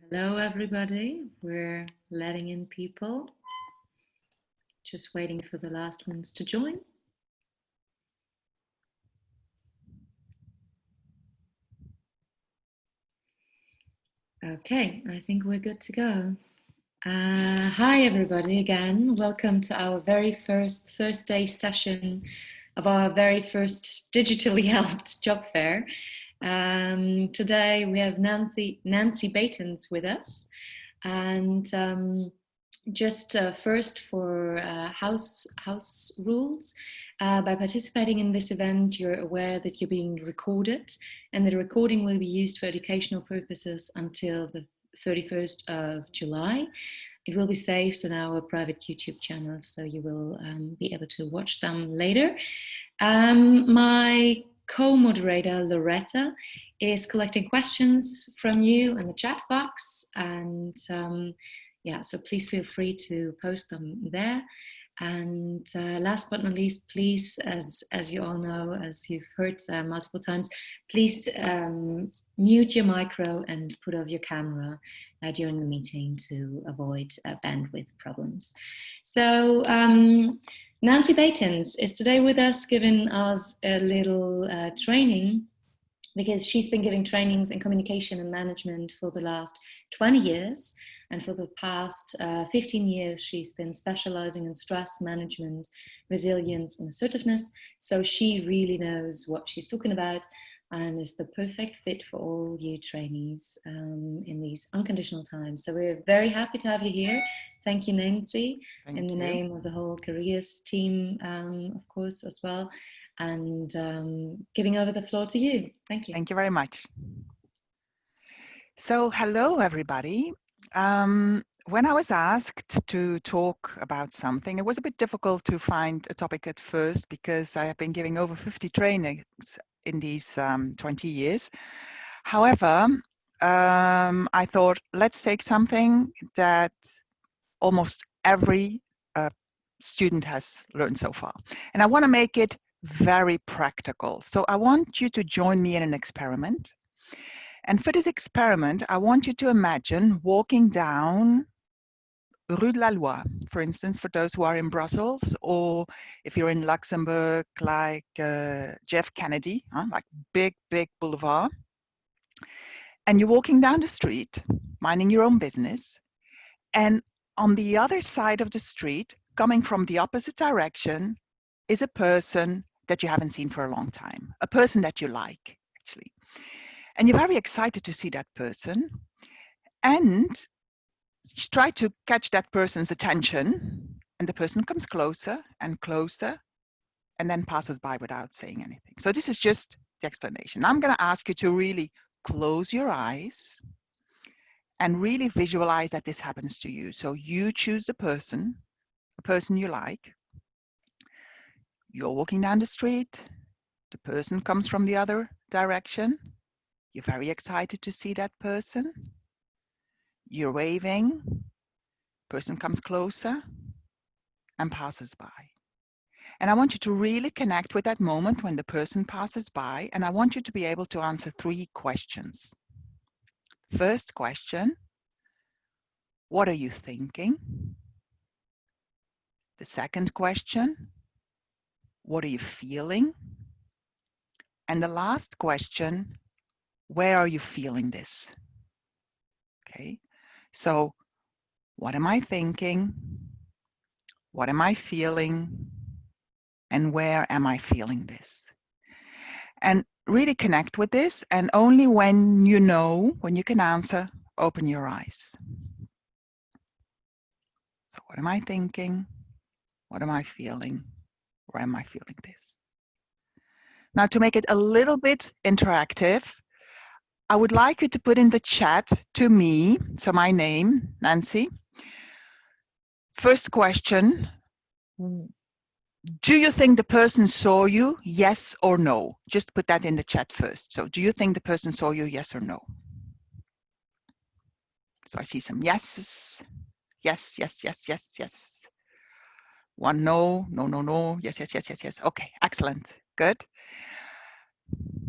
Hello, everybody. We're letting in people. Just waiting for the last ones to join. Okay, I think we're good to go. Hi, everybody, again. Welcome to our very first Thursday session of our very first digitally held job fair. Today we have Nancy Batens with us, and just first for house rules. By participating in this event, you're aware that you're being recorded, and the recording will be used for educational purposes until the 31st of July. It will be saved on our private YouTube channel, so you will be able to watch them later. My co-moderator, Loretta, is collecting questions from you in the chat box, and yeah, so please feel free to post them there. And last but not least, please, as you all know, as you've heard multiple times, please mute your micro and put off your camera during the meeting to avoid bandwidth problems. So Nancy Batens is today with us, giving us a little training, because she's been giving trainings in communication and management for the last 20 years. And for the past 15 years, she's been specializing in stress management, resilience, and assertiveness. So she really knows what she's talking about and is the perfect fit for all you trainees in these unconditional times. So we're very happy to have you here. Thank you, Nancy, in the name of the whole careers team, of course, as well. And giving over the floor to you. Thank you. Thank you very much. So, hello, everybody. When I was asked to talk about something, it was a bit difficult to find a topic at first because I have been giving over 50 trainings in these 20 years. However, I thought, let's take something that almost every student has learned so far. And I want to make it very practical. So I want you to join me in an experiment. And for this experiment, I want you to imagine walking down Rue de la Loi, for instance, for those who are in Brussels, or if you're in Luxembourg, like Jeff Kennedy, like big boulevard. And you're walking down the street, minding your own business. And on the other side of the street, coming from the opposite direction, is a person that you haven't seen for a long time, a person that you like, actually. And you're very excited to see that person, and you try to catch that person's attention, and the person comes closer and closer, and then passes by without saying anything. So this is just the explanation. I'm going to ask you to really close your eyes and really visualize that this happens to you. So you choose the person you like. You're walking down the street, the person comes from the other direction. You're very excited to see that person. You're waving, person comes closer and passes by. And I want you to really connect with that moment when the person passes by, and I want you to be able to answer 3 questions. First question, what are you thinking? The second question, what are you feeling? And the last question, where are you feeling this? Okay, so what am I thinking? What am I feeling? And where am I feeling this? And really connect with this, and only when you know, when you can answer, open your eyes. So what am I thinking? What am I feeling? Where am I feeling this? Now, to make it a little bit interactive, I would like you to put in the chat to me, so my name, Nancy. First question, do you think the person saw you, yes or no? Just put that in the chat first. So do you think the person saw you, yes or no? So I see some yeses. Yes, yes, yes, yes, yes. One no, no, no, no. Yes, yes, yes, yes, yes. Okay, excellent. Good.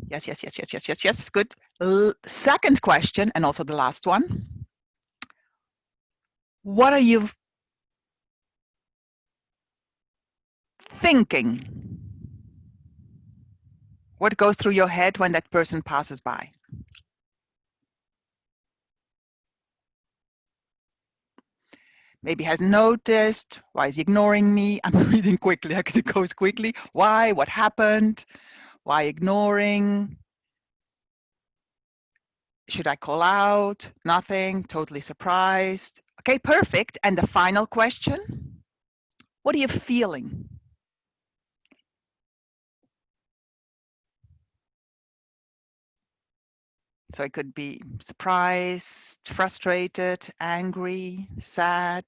Yes, yes, yes, yes, yes, yes, yes. Good. Second question, and also the last one. What are you thinking? What goes through your head when that person passes by? Maybe hasn't noticed. Why is he ignoring me? I'm reading quickly because it goes quickly. Why? What happened? Why ignoring? Should I call out? Nothing. Totally surprised. Okay, perfect. And the final question. What are you feeling? So it could be surprised, frustrated, angry, sad,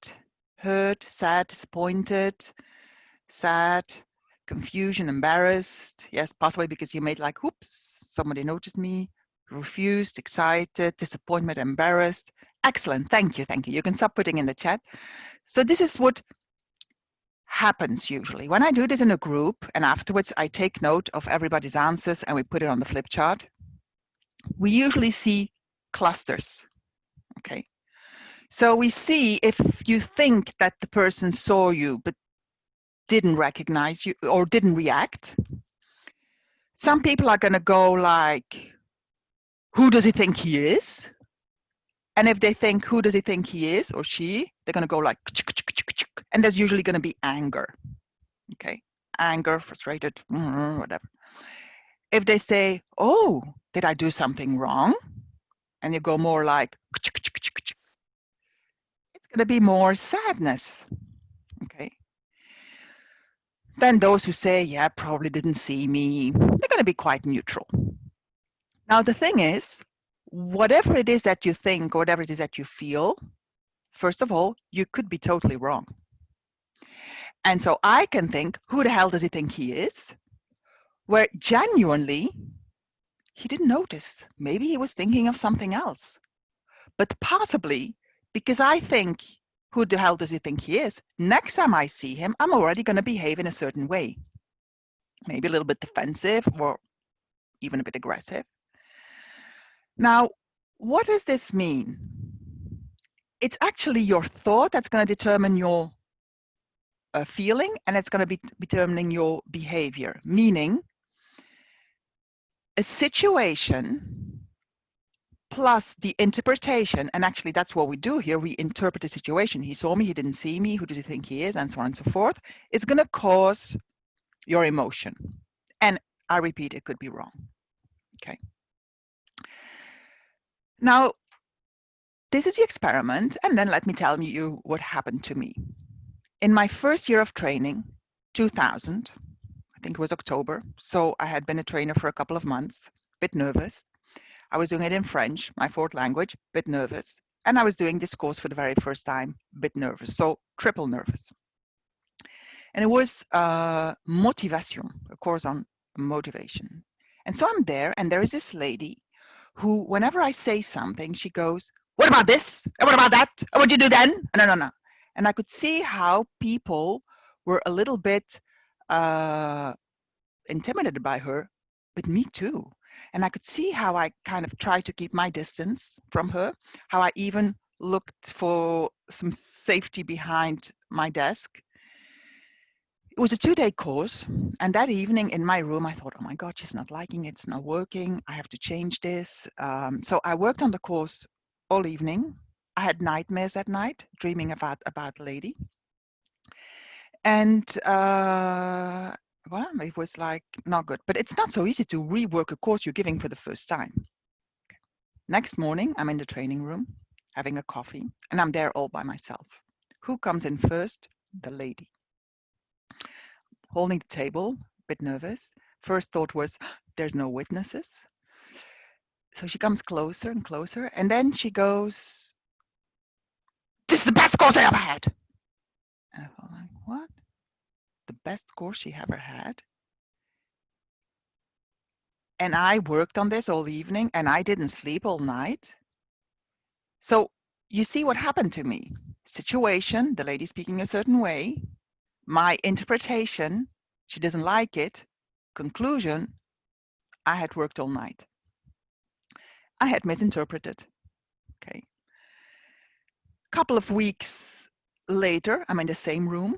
hurt, sad, disappointed, sad, confusion, embarrassed. Yes, possibly because you made like, oops, somebody noticed me, refused, excited, disappointment, embarrassed. Excellent. Thank you. Thank you. You can stop putting in the chat. So this is what happens usually. When I do this in a group and afterwards I take note of everybody's answers and we put it on the flip chart, we usually see clusters. Okay. So we see if you think that the person saw you but didn't recognize you or didn't react. Some people are going to go like, who does he think he is? And if they think, who does he think he is or she, they're going to go like, and there's usually going to be anger. Okay. Anger, frustrated, whatever. If they say, oh, did I do something wrong? And you go more like, it's going to be more sadness. Okay. Then those who say, yeah, probably didn't see me, they're going to be quite neutral. Now, the thing is, whatever it is that you think or whatever it is that you feel, first of all, you could be totally wrong. And so I can think, who the hell does he think he is? Where genuinely, he didn't notice. Maybe he was thinking of something else. But possibly, because I think, who the hell does he think he is? Next time I see him, I'm already going to behave in a certain way. Maybe a little bit defensive or even a bit aggressive. Now, what does this mean? It's actually your thought that's going to determine your feeling, and it's going to be determining your behavior. Meaning, a situation plus the interpretation, and actually that's what we do here, we interpret the situation. He saw me, he didn't see me, who does he think he is, and so on and so forth. It's going to cause your emotion. And I repeat, it could be wrong. Okay. Now, this is the experiment, and then let me tell you what happened to me. In my first year of training, 2000, I think it was October, so I had been a trainer for a couple of months, a bit nervous. I was doing it in French, my fourth language, a bit nervous. And I was doing this course for the very first time, a bit nervous, so triple nervous. And it was motivation, a course on motivation. And so I'm there, and there is this lady who, whenever I say something, she goes, what about this? And what about that? And what do you do then? No. And I could see how people were a little bit intimidated by her, but me too. And I could see how I kind of tried to keep my distance from her, how I even looked for some safety behind my desk. It was a 2-day course, and that evening in my room, I thought, oh my God, she's not liking it, it's not working, I have to change this. So I worked on the course all evening. I had nightmares at night, dreaming about the lady. And well, it was like not good. But it's not so easy to rework a course you're giving for the first time. Next morning, I'm in the training room, having a coffee, and I'm there all by myself. Who comes in first? The lady. Holding the table, a bit nervous. First thought was, there's no witnesses. So she comes closer and closer, and then she goes, this is the best course I ever had. And I thought, like, what? The best course she ever had? And I worked on this all evening, and I didn't sleep all night. So you see what happened to me. Situation, the lady speaking a certain way. My interpretation, she doesn't like it. Conclusion, I had worked all night. I had misinterpreted. Okay. Couple of weeks later, I'm in the same room,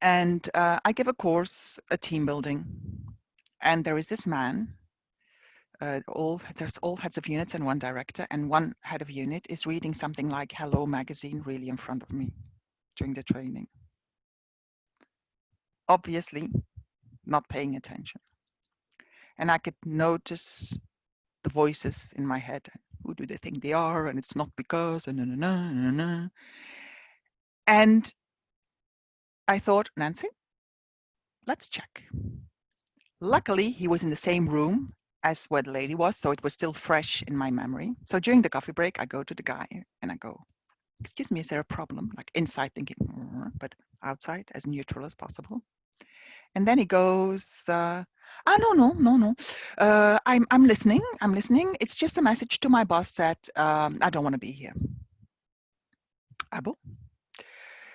and I give a course, a team building, and there is this man. There's all heads of units and one director, and one head of unit is reading something like Hello magazine really in front of me during the training. Obviously not paying attention. And I could notice the voices in my head. Who do they think they are? And it's not because, and And I thought, Nancy, let's check. Luckily, he was in the same room as where the lady was, so it was still fresh in my memory. So during the coffee break, I go to the guy and I go, excuse me, is there a problem? Like inside thinking, but outside as neutral as possible. And then he goes, no. I'm listening. It's just a message to my boss that I don't want to be here. Abo.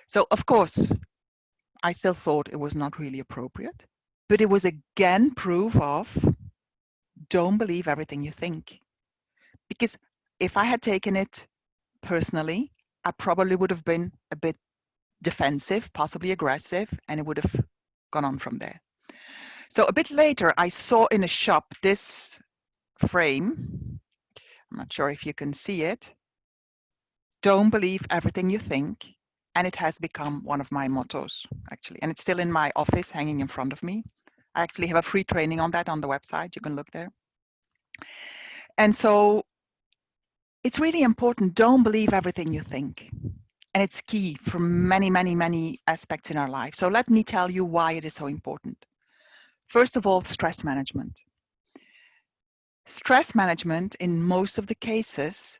So of course, I still thought it was not really appropriate, but it was again proof of don't believe everything you think. Because if I had taken it personally, I probably would have been a bit defensive, possibly aggressive, and it would have gone on from there. So a bit later, I saw in a shop this frame. I'm not sure if you can see it. Don't believe everything you think. And it has become one of my mottos, actually. And it's still in my office, hanging in front of me. I actually have a free training on that on the website. You can look there. And so it's really important. Don't believe everything you think. And it's key for many, many, many aspects in our life. So let me tell you why it is so important. First of all, stress management. Stress management, in most of the cases,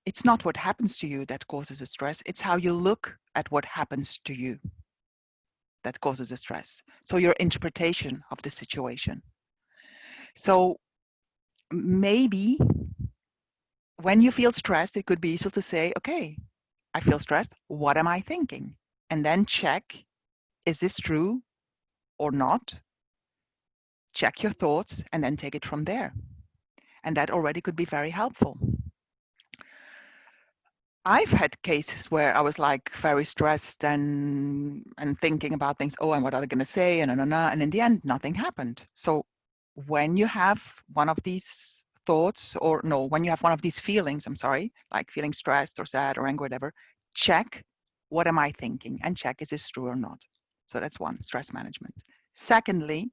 it's not what happens to you that causes a stress. It's how you look at what happens to you that causes a stress. So your interpretation of the situation. So maybe when you feel stressed, it could be useful to say, okay, I feel stressed. What am I thinking? And then check, is this true or not? Check your thoughts and then take it from there. And that already could be very helpful. I've had cases where I was like very stressed and thinking about things. Oh, and what are they going to say? And in the end, nothing happened. So when you have one of these thoughts, or no, when you have one of these feelings, I'm sorry, like feeling stressed or sad or angry, whatever, check, what am I thinking? And check, is this true or not? So that's one, stress management. Secondly,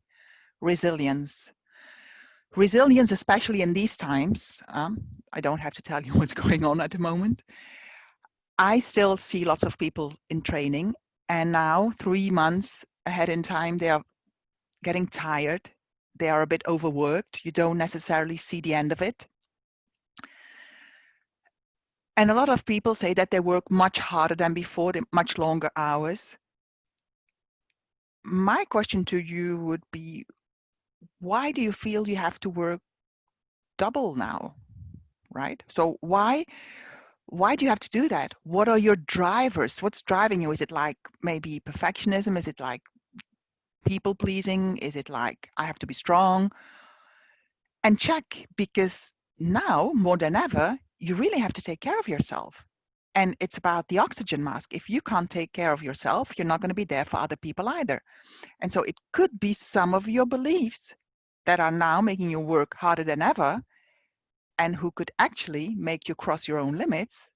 resilience. Resilience, especially in these times, I don't have to tell you what's going on at the moment. I still see lots of people in training, and now 3 months ahead in time, they are getting tired. They are a bit overworked. You don't necessarily see the end of it. And a lot of people say that they work much harder than before, much longer hours. My question to you would be, why do you feel you have to work double now, right? So why do you have to do that? What are your drivers? What's driving you? Is it like maybe perfectionism? Is it like people pleasing? Is it like I have to be strong? And check, because now more than ever, you really have to take care of yourself. And it's about the oxygen mask. If you can't take care of yourself, you're not going to be there for other people either. And so it could be some of your beliefs that are now making you work harder than ever, and who could actually make you cross your own limits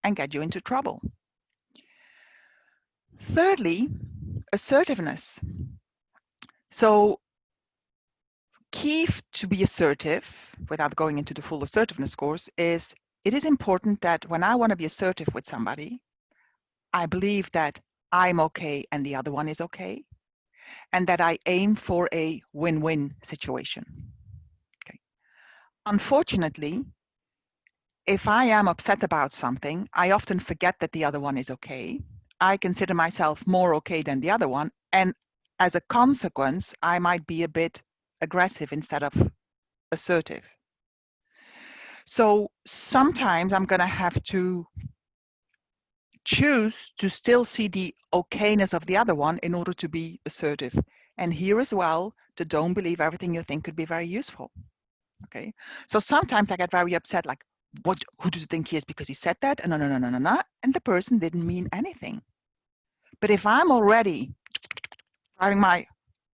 and get you into trouble. Thirdly, assertiveness. So key to be assertive, without going into the full assertiveness course, is it is important that when I want to be assertive with somebody, I believe that I'm okay and the other one is okay, and that I aim for a win-win situation. Okay. Unfortunately, if I am upset about something, I often forget that the other one is okay. I consider myself more okay than the other one, and as a consequence, I might be a bit aggressive instead of assertive. So sometimes I'm going to have to choose to still see the okayness of the other one in order to be assertive. And here as well, the don't believe everything you think could be very useful. Okay, so sometimes I get very upset, like, who does he think he is because he said that? And no. And the person didn't mean anything. But if I'm already driving my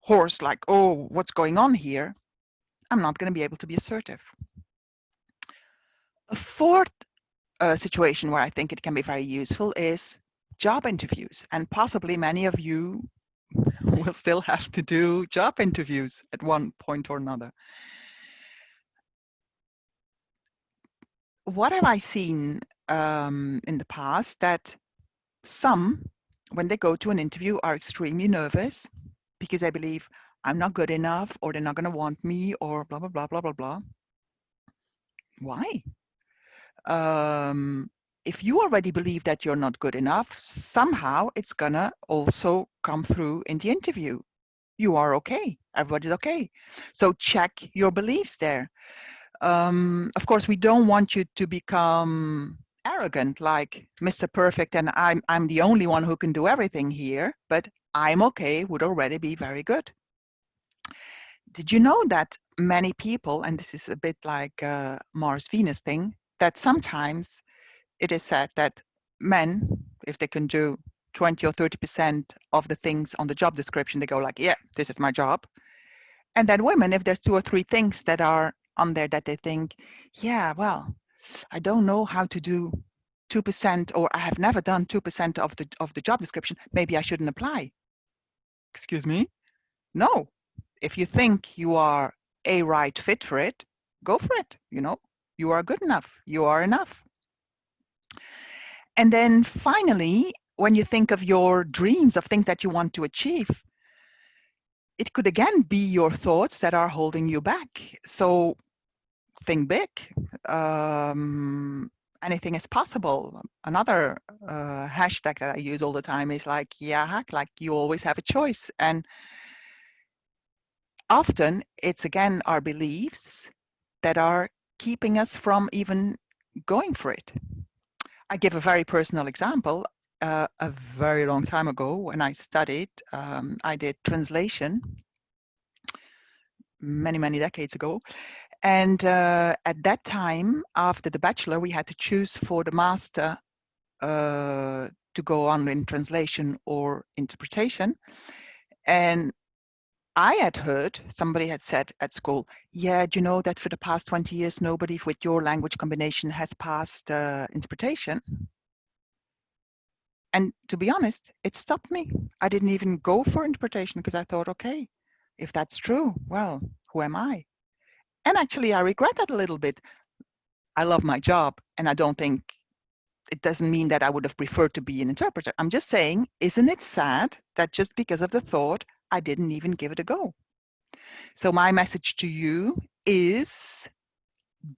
horse like, oh, what's going on here? I'm not going to be able to be assertive. A fourth situation where I think it can be very useful is job interviews. And possibly many of you will still have to do job interviews at one point or another. What have I seen in the past? That some, when they go to an interview, are extremely nervous because they believe I'm not good enough, or they're not going to want me, or blah, blah, blah, blah, blah, blah. Why? If you already believe that you're not good enough, somehow it's gonna also come through in the interview. You are okay. Everybody's okay. So check your beliefs there. Of course, we don't want you to become arrogant, like Mr. Perfect, and I'm the only one who can do everything here, but I'm okay would already be very good. Did you know that many people, and this is a bit like a Mars-Venus thing, that sometimes it is said that men, if they can do 20 or 30% of the things on the job description, they go like, yeah, this is my job. And then women, if there's 2 or 3 things that are on there that they think, yeah, well, I don't know how to do 2%, or I have never done 2% of the job description, maybe I shouldn't apply. Excuse me? No. If you think you are a right fit for it, go for it. You know, you are good enough. You are enough. And then finally, when you think of your dreams, of things that you want to achieve, it could again be your thoughts that are holding you back. So think big. Anything is possible. Another hashtag that I use all the time is like, yeah, heck, like you always have a choice. And often it's again our beliefs that are keeping us from even going for it. I give a very personal example. A very long time ago when I studied, I did translation many decades ago. And at that time, after the Bachelor, we had to choose for the Master to go on in translation or interpretation. And I had heard, somebody had said at school, yeah, do you know that for the past 20 years, nobody with your language combination has passed interpretation? And to be honest, it stopped me. I didn't even go for interpretation because I thought, okay, if that's true, well, who am I? And actually, I regret that a little bit. I love my job, and I don't think it doesn't mean that I would have preferred to be an interpreter. I'm just saying, isn't it sad that just because of the thought, I didn't even give it a go? So my message to you is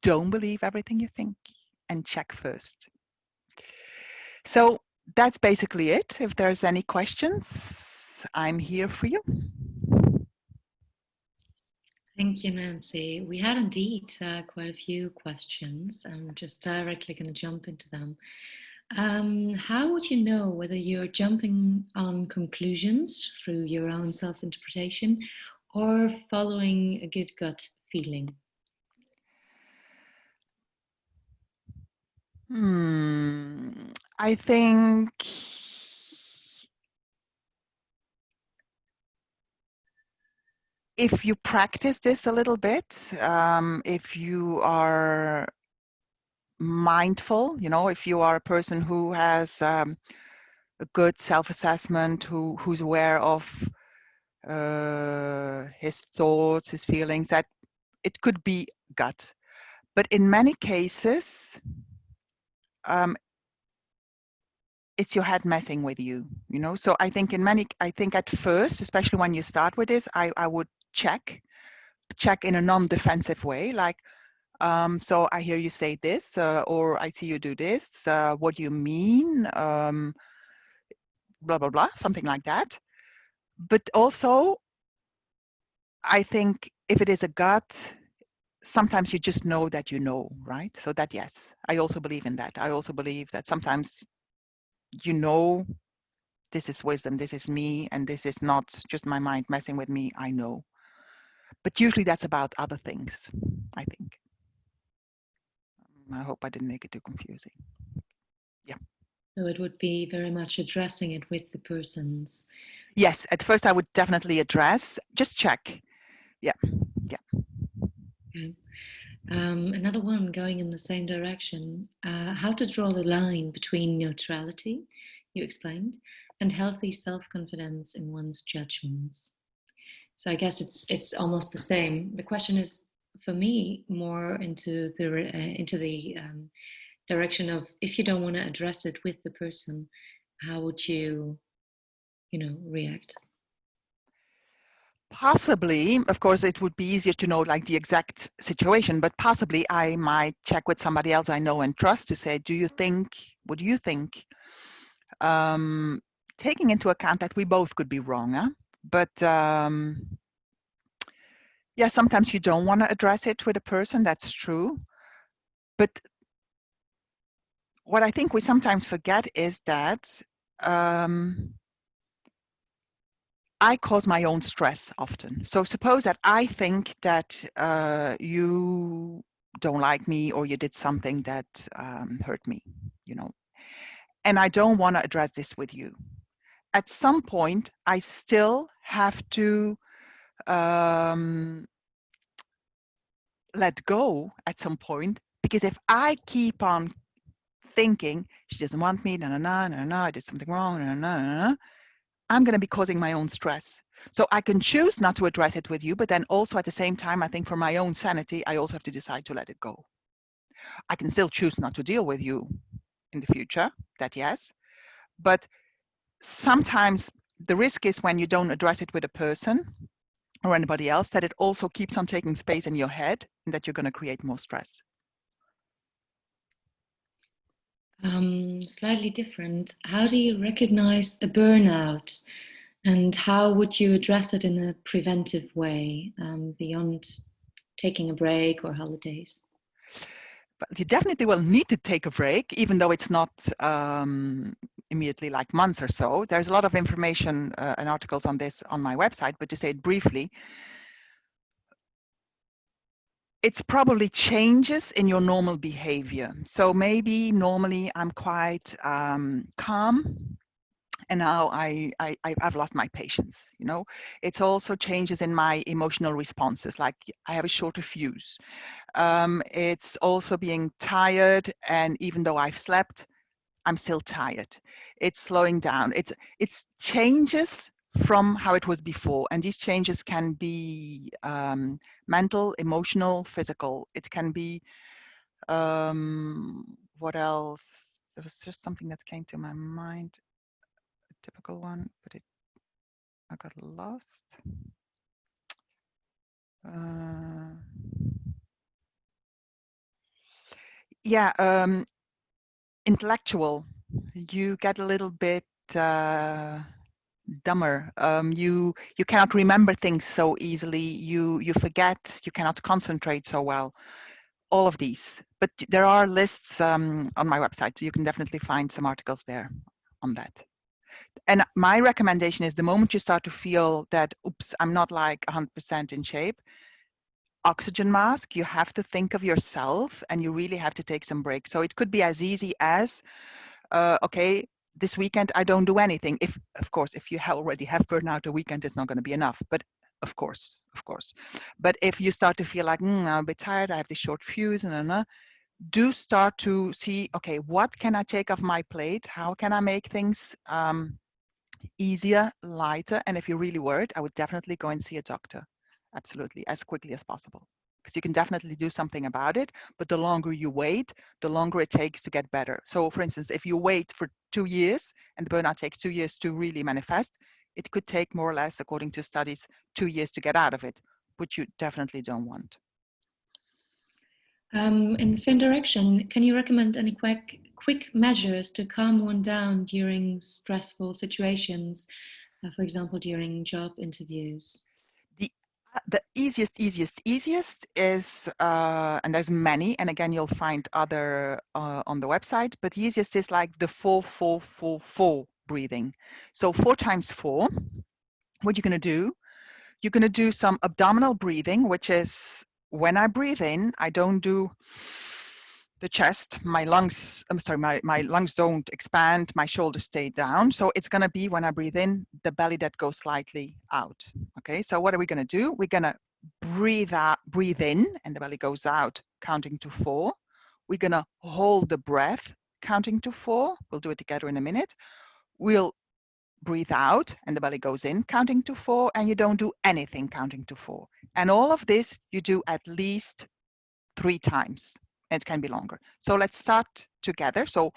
don't believe everything you think and check first. So that's basically it. If there's any questions, I'm here for you. Thank you, Nancy. We had indeed quite a few questions. I'm just directly going to jump into them. How would you know whether you're jumping on conclusions through your own self-interpretation or following a good gut feeling? I think if you practice this a little bit, if you are mindful, you know, if you are a person who has a good self-assessment, who's aware of his thoughts, his feelings, that it could be gut. But in many cases, it's your head messing with you, you know? So I think at first, especially when you start with this, I would check in a non-defensive way, like, so I hear you say this, or I see you do this, what do you mean? Blah, blah, blah, something like that. But also, I think if it is a gut, sometimes you just know that you know, right? So that, yes, I also believe in that. I also believe that sometimes you know, this is wisdom, this is me, and this is not just my mind messing with me, I know. But usually that's about other things, I think. I hope I didn't make it too confusing. Yeah. So it would be very much addressing it with the persons. Yes, at first I would definitely address, just check. Yeah, yeah. Okay. Another one going in the same direction. How to draw the line between neutrality, you explained, and healthy self-confidence in one's judgments. So I guess it's almost the same. The question is, for me, more into the direction of, if you don't want to address it with the person, how would you, react? Possibly, of course, it would be easier to know like the exact situation, but possibly I might check with somebody else I know and trust to say, what do you think? Taking into account that we both could be wrong, huh? But yeah, sometimes you don't want to address it with a person, that's true. But what I think we sometimes forget is that I cause my own stress often. So suppose that I think that you don't like me or you did something that hurt me, and I don't want to address this with you. At some point, I still have to let go at some point, because if I keep on thinking she doesn't want me, I did something wrong, I'm going to be causing my own stress. So I can choose not to address it with you, but then also at the same time, I think for my own sanity, I also have to decide to let it go. I can still choose not to deal with you in the future, that yes, but sometimes the risk is when you don't address it with a person or anybody else, that it also keeps on taking space in your head and that you're going to create more stress. Slightly different. How do you recognize a burnout, and how would you address it in a preventive way, beyond taking a break or holidays? But you definitely will need to take a break, even though it's not immediately like months or so. There's a lot of information and articles on this on my website, but to say it briefly, it's probably changes in your normal behavior. So maybe normally I'm quite calm, and now I've lost my patience. It's also changes in my emotional responses, like I have a shorter fuse. It's also being tired, and even though I've slept, I'm still tired. It's slowing down. It's changes from how it was before, and these changes can be mental, emotional, physical. It can be what else? There was just something that came to my mind, a typical one, but I got lost. Yeah, intellectual. You get a little bit dumber. You cannot remember things so easily. You forget. You cannot concentrate so well. All of these, but there are lists on my website, so you can definitely find some articles there on that. And my recommendation is, the moment you start to feel that, oops, I'm not like 100% in shape, oxygen mask. You have to think of yourself, and you really have to take some breaks. So it could be as easy as, okay, this weekend I don't do anything. Of course, if you already have burnout, a weekend is not going to be enough. But of course. But if you start to feel like, I'm a bit tired, I have this short fuse, do start to see, okay, what can I take off my plate? How can I make things easier, lighter? And if you're really worried, I would definitely go and see a doctor. Absolutely, as quickly as possible. Because you can definitely do something about it, but the longer you wait, the longer it takes to get better. So for instance, if you wait for 2 years and the burnout takes 2 years to really manifest, it could take more or less, according to studies, 2 years to get out of it, which you definitely don't want. In the same direction, can you recommend any quick measures to calm one down during stressful situations, for example, during job interviews? The easiest is, and there's many, and again, you'll find other on the website, but the easiest is like the 4-4-4-4 breathing. So 4 times 4, what you're going to do, you're going to do some abdominal breathing, which is when I breathe in, I don't do the chest, my lungs, I'm sorry, my lungs don't expand, my shoulders stay down. So it's going to be when I breathe in, the belly that goes slightly out. Okay, so what are we going to do? We're going to breathe in, and the belly goes out, counting to 4. We're going to hold the breath, counting to 4. We'll do it together in a minute. We'll breathe out, and the belly goes in, counting to 4, and you don't do anything, counting to 4. And all of this you do at least 3 times. It can be longer. So let's start together. So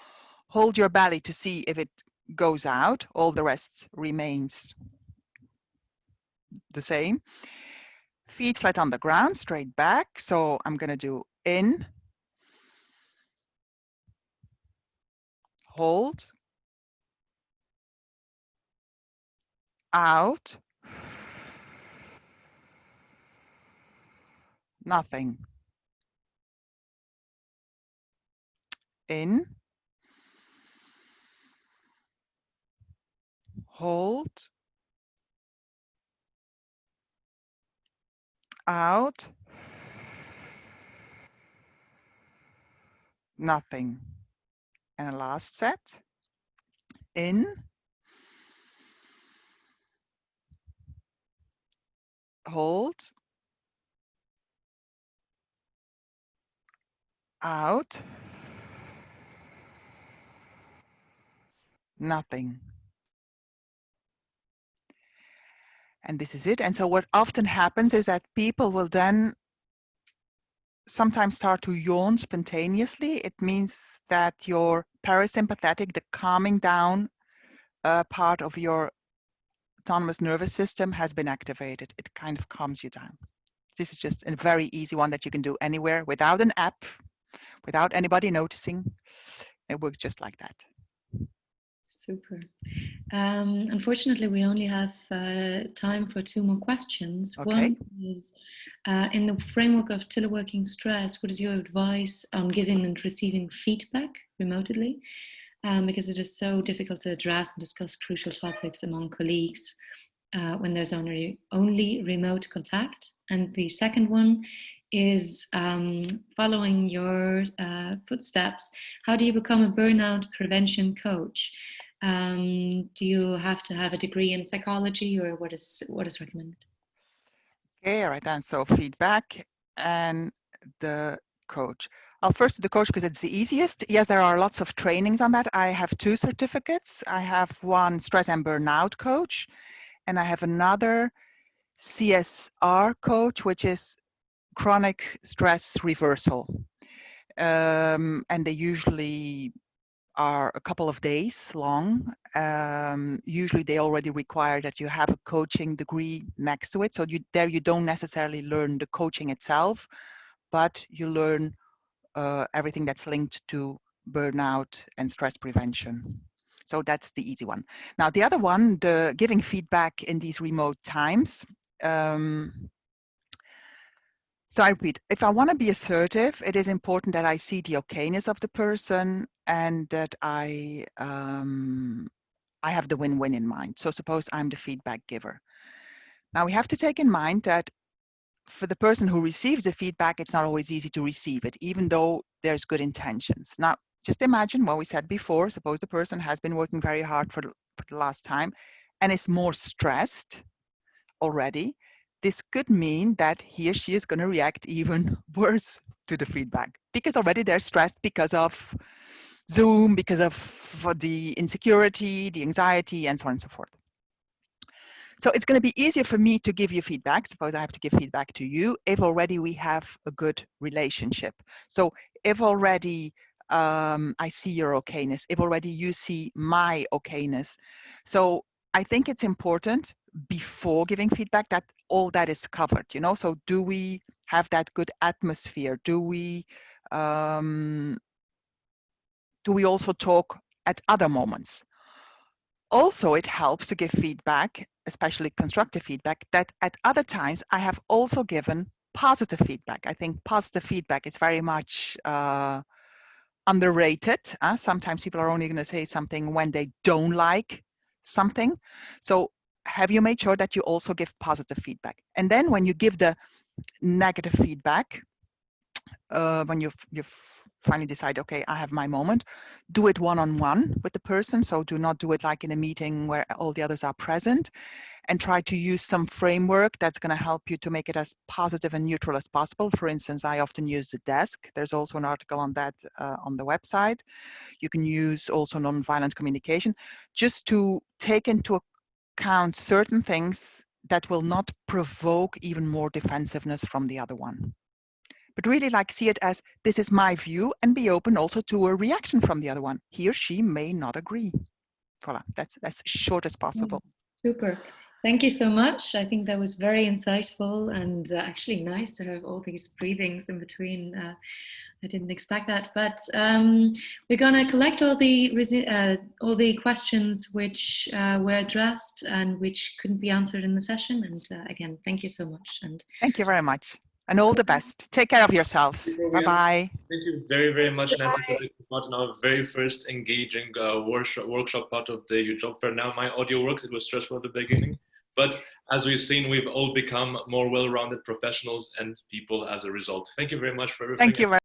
hold your belly to see if it goes out. All the rest remains the same. Feet flat on the ground, straight back. So I'm going to do in, hold, out, nothing. In, hold, out, nothing. And a last set. In, hold, out, nothing. And this is it. And so what often happens is that people will then sometimes start to yawn spontaneously. It means that your parasympathetic, the calming down part of your autonomous nervous system has been activated. It kind of calms you down. This is just a very easy one that you can do anywhere without an app, without anybody noticing. It works just like that. Super. Unfortunately, we only have time for 2 more questions. Okay. One is, in the framework of teleworking stress, what is your advice on giving and receiving feedback remotely? Because it is so difficult to address and discuss crucial topics among colleagues when there's only remote contact. And the second one is, following your footsteps, how do you become a burnout prevention coach? Do you have to have a degree in psychology, or what is recommended? Okay, all right then. So feedback and the coach. I'll first do the coach because it's the easiest. Yes, there are lots of trainings on that. I have 2 certificates. I have one stress and burnout coach, and I have another CSR coach, which is chronic stress reversal. And they usually are a couple of days long. Usually they already require that you have a coaching degree next to it. So you don't necessarily learn the coaching itself, but you learn everything that's linked to burnout and stress prevention. So that's the easy one. Now, the other one, the giving feedback in these remote times. So I repeat, if I want to be assertive, it is important that I see the okayness of the person and that I have the win-win in mind. So suppose I'm the feedback giver. Now we have to take in mind that for the person who receives the feedback, it's not always easy to receive it, even though there's good intentions. Now, just imagine what we said before. Suppose the person has been working very hard for the last time and is more stressed already. This could mean that he or she is going to react even worse to the feedback because already they're stressed because of Zoom, because of the insecurity, the anxiety, and so on and so forth. So it's going to be easier for me to give you feedback. Suppose I have to give feedback to you if already we have a good relationship. So if already I see your okayness, if already you see my okayness. So I think it's important before giving feedback that all that is covered, you know. So do we have that good atmosphere? Do we also talk at other moments? Also, it helps to give feedback, especially constructive feedback, that at other times I have also given positive feedback. I think positive feedback is very much underrated. Sometimes people are only going to say something when they don't like something. So have you made sure that you also give positive feedback? And then when you give the negative feedback, when you've finally decide, okay, I have my moment, do it one-on-one with the person. So do not do it like in a meeting where all the others are present, and try to use some framework that's going to help you to make it as positive and neutral as possible. For instance, I often use the desk. There's also an article on that on the website. You can use also nonviolent communication, just to take into account certain things that will not provoke even more defensiveness from the other one. But really like see it as, this is my view, and be open also to a reaction from the other one. He or she may not agree. Voila, that's as short as possible. Super. Thank you so much. I think that was very insightful and actually nice to have all these breathings in between. I didn't expect that, but we're going to collect all the questions which were addressed and which couldn't be answered in the session. And again, thank you so much. And thank you very much. And all the best. Take care of yourselves. Bye-bye. Thank you very, very much, Nancy, for taking part in our very first engaging workshop part of the Job Fair. Now my audio works. It was stressful at the beginning. But as we've seen, we've all become more well-rounded professionals and people as a result. Thank you very much for everything. Thank you very